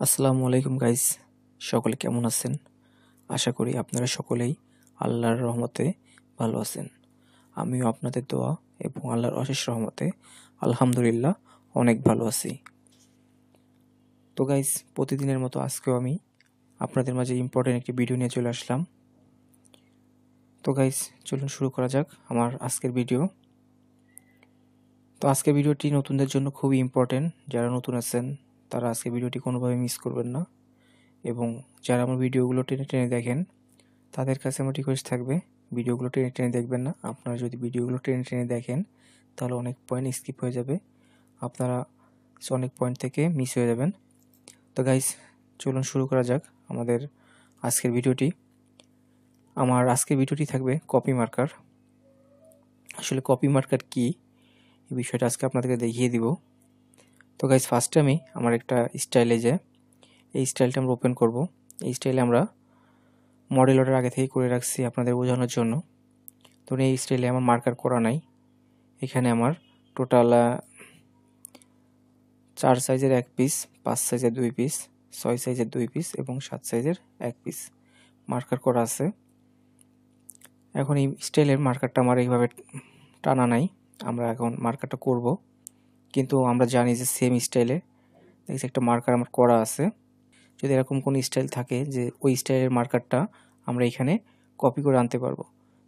আসসালামু আলাইকুম গাইস, সকলে কেমন আছেন? আশা করি আপনারা সকলেই আল্লাহর রহমতে ভালো আছেন। আমিও আপনাদের দোয়া এবং আল্লাহর অশেষ রহমতে আলহামদুলিল্লাহ অনেক ভালো আছি। তো গাইস, প্রতিদিনের মতো আজকেও আমি আপনাদের মাঝে ইম্পর্টেন্ট একটি ভিডিও নিয়ে চলে আসলাম। তো গাইস, চলুন শুরু করা যাক আমার আজকের ভিডিও। তো আজকের ভিডিওটি নতুনদের জন্য খুবই ইম্পর্টেন্ট। যারা নতুন আছেন তারা আজকের ভিডিওটি কোনোভাবে মিস করবেন না, এবং যারা আমার ভিডিওগুলো টেনে টেনে দেখেন তাদের কাছে আমার রিকোয়েস্ট থাকবে ভিডিওগুলো টেনে টেনে দেখবেন না। আপনারা যদি ভিডিওগুলো টেনে টেনে দেখেন তাহলে অনেক পয়েন্ট স্কিপ হয়ে যাবে, আপনারা অনেক পয়েন্ট থেকে মিস হয়ে যাবেন। তো গাইস, চলুন শুরু করা যাক আমাদের আজকের ভিডিওটি। আমার আজকের ভিডিওটি থাকবে কপি মার্কার। আসলে কপি মার্কার কী, এই বিষয়টা আজকে আপনাদেরকে দেখিয়ে দিব। তো গাইস, ফার্স্টে আমি আমার একটা স্টাইলে এই স্টাইলটা আমরা ওপেন করব। এই স্টাইলে আমরা মডেল অর্ডার আগে থেকেই করে রাখছি আপনাদের বোঝানোর জন্য। তো এই স্টাইলে আমার মার্কার করা নাই। এখানে আমার টোটাল 4 সাইজের 1 পিস, 5 সাইজের 2 পিস, 6 সাইজের 2 পিস এবং 7 সাইজের 1 পিস মার্কার করা আছে। এখন এই স্টাইলের মার্কারটা আমার এইভাবে টানা নাই, আমরা এখন মার্কারটা করব। কিন্তু আমরা জানি যে সেম স্টাইলে দেখছি একটা মার্কার আমার করা আছে। যদি এরকম কোনো স্টাইল থাকে যে ওই স্টাইলের মার্কারটা আমরা এখানে কপি করে আনতে পারবো।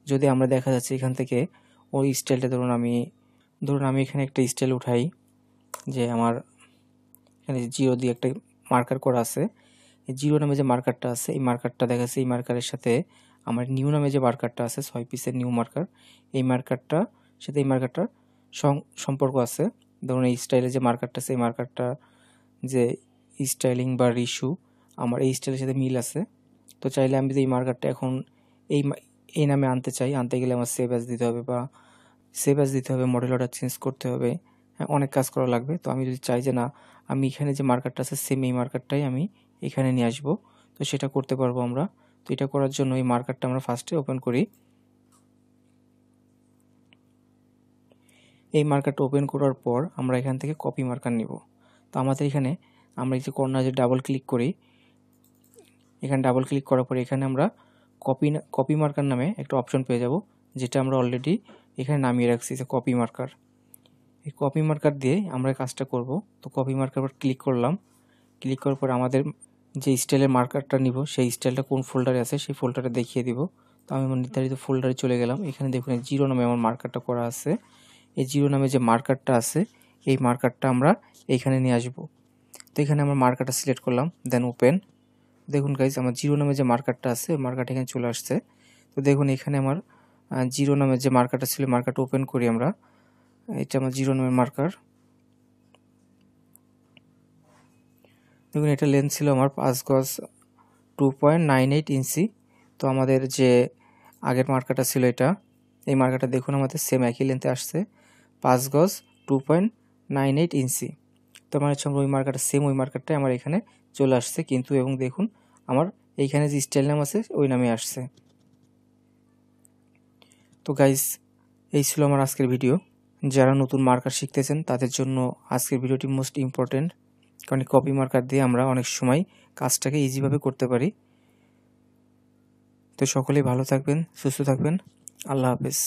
যদি আমরা দেখা যাচ্ছে এখান থেকে ওই স্টাইলটা ধরুন আমি এখানে একটা স্টাইল উঠাই, যে আমার এখানে জিরো দিয়ে একটা মার্কার করা আছে। এই জিরো নামে যে মার্কারটা আছে, এই মার্কারটা দেখা যাচ্ছে এই মার্কারের সাথে আমার নিউ নামে যে মার্কারটা আছে 6 পিসের নিউ মার্কার, এই মার্কারটার সাথে এই মার্কারটার সম্পর্ক আছে। ধরুন এই স্টাইলের যে মার্কারটা আছে, এই মার্কারটা যে স্টাইলিং বা রিস্যু আমার এই স্টাইলের সাথে মিল আছে। তো চাইলে আমি যদি এই মার্কারটা এখন এই নামে আনতে চাই, আনতে গেলে আমার সেভ অ্যাজ দিতে হবে, মডেল অর্ডার চেঞ্জ করতে হবে, অনেক কাজ করা লাগবে। তো আমি যদি চাই যে না, আমি এখানে যে মার্কারটা আছে সেম এই মার্কারটাই আমি এখানে নিয়ে আসবো, তো সেটা করতে পারবো আমরা। তো এটা করার জন্য এই মার্কারটা আমরা ফার্স্টে ওপেন করি। এই মার্কারটা ওপেন করার পর আমরা এখান থেকে কপি মার্কার নিব। তো আমাদের এখানে আমরা এই যে কর্নার যে ডাবল ক্লিক করি, এখানে ডাবল ক্লিক করার পরে এখানে আমরা কপি মার্কার নামে একটা অপশন পেয়ে যাব, যেটা আমরা অলরেডি এখানে নামিয়ে রাখছি, যে কপি মার্কার। এই কপি মার্কার দিয়ে আমরা কাজটা করব। তো কপি মার্কার পর ক্লিক করলাম। ক্লিক করার পর আমাদের যে স্টাইলের মার্কারটা নিব সেই স্টাইলটা কোন ফোল্ডারে আছে সেই ফোল্ডারে দেখিয়ে দিব। তো আমি আমার নির্ধারিত ফোল্ডারে চলে গেলাম। এখানে দেখুন জিরো নামে আমার মার্কারটা করা আছে। এই জিরো নামে যে মার্কারটা আছে এই মার্কারটা আমরা এইখানে নিয়ে আসব। তো এখানে আমরা মার্কারটা সিলেক্ট করলাম, দেন ওপেন। দেখুন গাইজ, আমার জিরো নামে যে মার্কারটা আছে মার্কারটা এখানে চলে আসছে। তো দেখুন এখানে আমার জিরো নামের যে মার্কারটা ছিল, মার্কারটা ওপেন করি আমরা। এটা আমার জিরো নামের মার্কার। দেখুন এটা লেন্থ ছিল আমার 5 গজ 2.98 ইঞ্চি। তো আমাদের যে আগের মার্কারটা ছিল এই মার্কারটা দেখুন আমাদের সেম একই লেন্থে আসছে, 5 গজ 2.98 ইঞ্চি। তো আমার হচ্ছে ওই মার্কারটা সেম ওই মার্কারটাই আমার এখানে চলে আসছে, কিন্তু এবং দেখুন আমার এইখানে যে স্টাইল নাম আছে ওই নামে আসছে। তো গাইস, এই ছিল আমার আজকের ভিডিও। যারা নতুন মার্কার শিখতেছেন তাদের জন্য আজকের ভিডিওটি মোস্ট ইম্পর্টেন্ট, কারণ কপি মার্কার দিয়ে আমরা অনেক সময় কাজটাকে ইজিভাবে করতে পারি। তো সকলেই ভালো থাকবেন, সুস্থ থাকবেন। আল্লাহ হাফেজ।